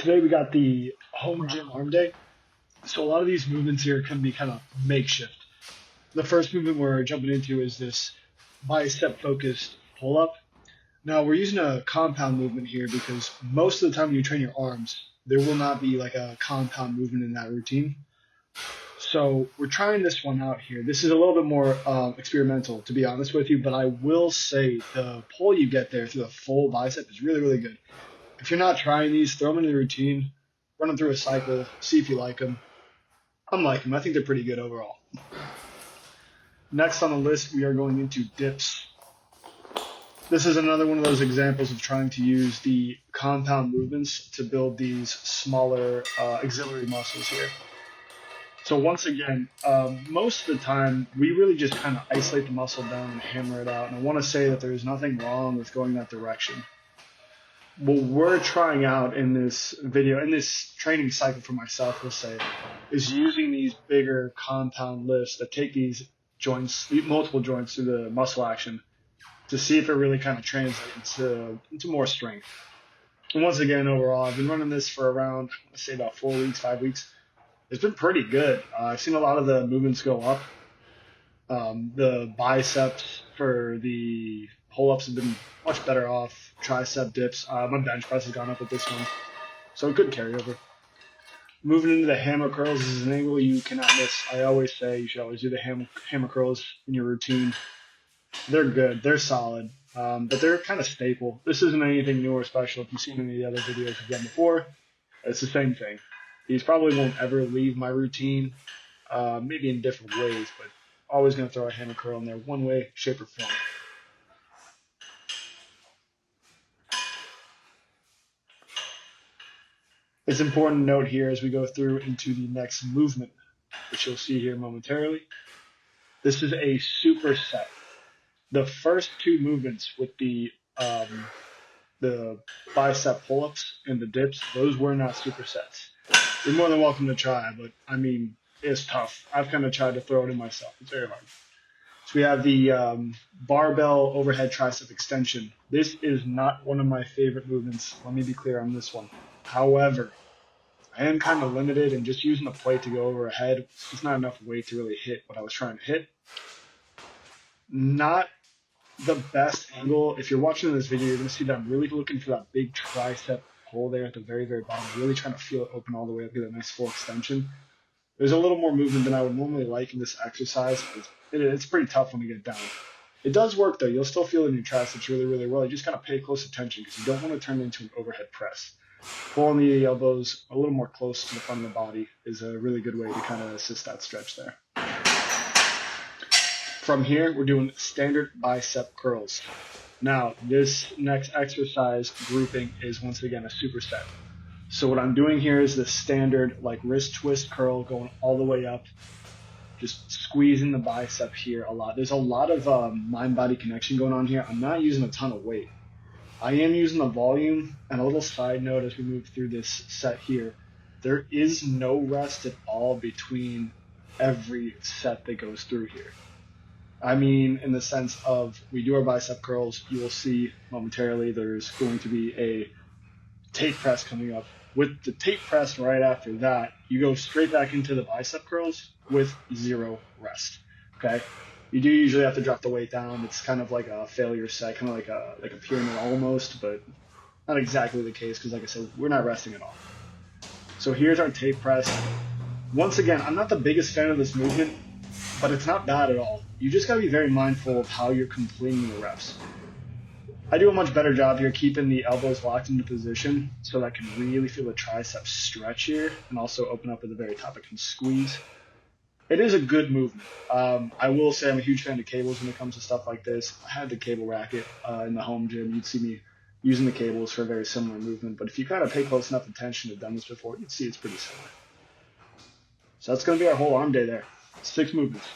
Today we got the home gym arm day. So a lot of these movements here can be kind of makeshift. The first movement we're jumping into is this bicep focused pull up. Now we're using a compound movement here because most of the time when you train your arms, there will not be like a compound movement in that routine. So we're trying this one out here. This is a little bit more experimental, to be honest with you, but I will say the pull you get there through the full bicep is really, really good. If you're not trying these, throw them into the routine, run them through a cycle, see if you like them. I'm liking them. I think they're pretty good overall. Next on the list, we are going into dips. This is another one of those examples of trying to use the compound movements to build these smaller auxiliary muscles here. So once again, most of the time, we really just kind of isolate the muscle down and hammer it out. And I want to say that there's nothing wrong with going that direction. What we're trying out in this video, in this training cycle for myself, we'll say, is using these bigger compound lifts that take these joints, multiple joints through the muscle action to see if it really kind of translates into more strength. And once again, overall, I've been running this for around, let's say about 4 weeks, 5 weeks. It's been pretty good. I've seen a lot of the movements go up. The biceps for the pull-ups have been much better off. Tricep dips. My bench press has gone up with this one. So a good carryover. Moving into the hammer curls, this is an angle you cannot miss. I always say you should always do the hammer curls in your routine. They're good. They're solid. But they're kind of staple. This isn't anything new or special. If you've seen any of the other videos I've done before, it's the same thing. These probably won't ever leave my routine, maybe in different ways, but always going to throw a hammer curl in there one way, shape, or form. It's important to note here as we go through into the next movement, which you'll see here momentarily. This is a superset. The first two movements with the bicep pull-ups and the dips, those were not supersets. You're more than welcome to try, but I mean, it's tough. I've kind of tried to throw it in myself. It's very hard. So we have the barbell overhead tricep extension. This is not one of my favorite movements. Let me be clear on this one. However, I am kind of limited in just using the plate to go overhead. It's not enough weight to really hit what I was trying to hit. Not the best angle. If you're watching this video, you're going to see that I'm really looking for that big tricep pull there at the very, very bottom. Really trying to feel it open all the way up, get a nice full extension. There's a little more movement than I would normally like in this exercise. It's pretty tough when you get down. It does work, though. You'll still feel it in your triceps really, really well. You just got to pay close attention because you don't want to turn it into an overhead press. Pulling the elbows a little more close to the front of the body is a really good way to kind of assist that stretch there. From here, we're doing standard bicep curls. Now, this next exercise grouping is once again a superset. So what I'm doing here is the standard like wrist twist curl going all the way up, just squeezing the bicep here a lot. There's a lot of mind-body connection going on here. I'm not using a ton of weight. I am using the volume, and a little side note as we move through this set here, there is no rest at all between every set that goes through here. I mean, in the sense of we do our bicep curls, you will see momentarily there's going to be a tape press coming up. With the tape press right after that, you go straight back into the bicep curls with zero rest. Okay? You do usually have to drop the weight down. It's kind of like a failure set, kind of like a pyramid almost, but not exactly the case because, like I said, we're not resting at all. So here's our tape press. Once again, I'm not the biggest fan of this movement, but it's not bad at all. You just got to be very mindful of how you're completing the reps. I do a much better job here keeping the elbows locked into position so that I can really feel the tricep stretch here and also open up at the very top. I can squeeze. It is a good movement. I will say I'm a huge fan of cables when it comes to stuff like this. I had the cable racket in the home gym. You'd see me using the cables for a very similar movement. But if you kind of pay close enough attention to have done this before, you'd see it's pretty similar. So that's going to be our whole arm day there. 6 movements.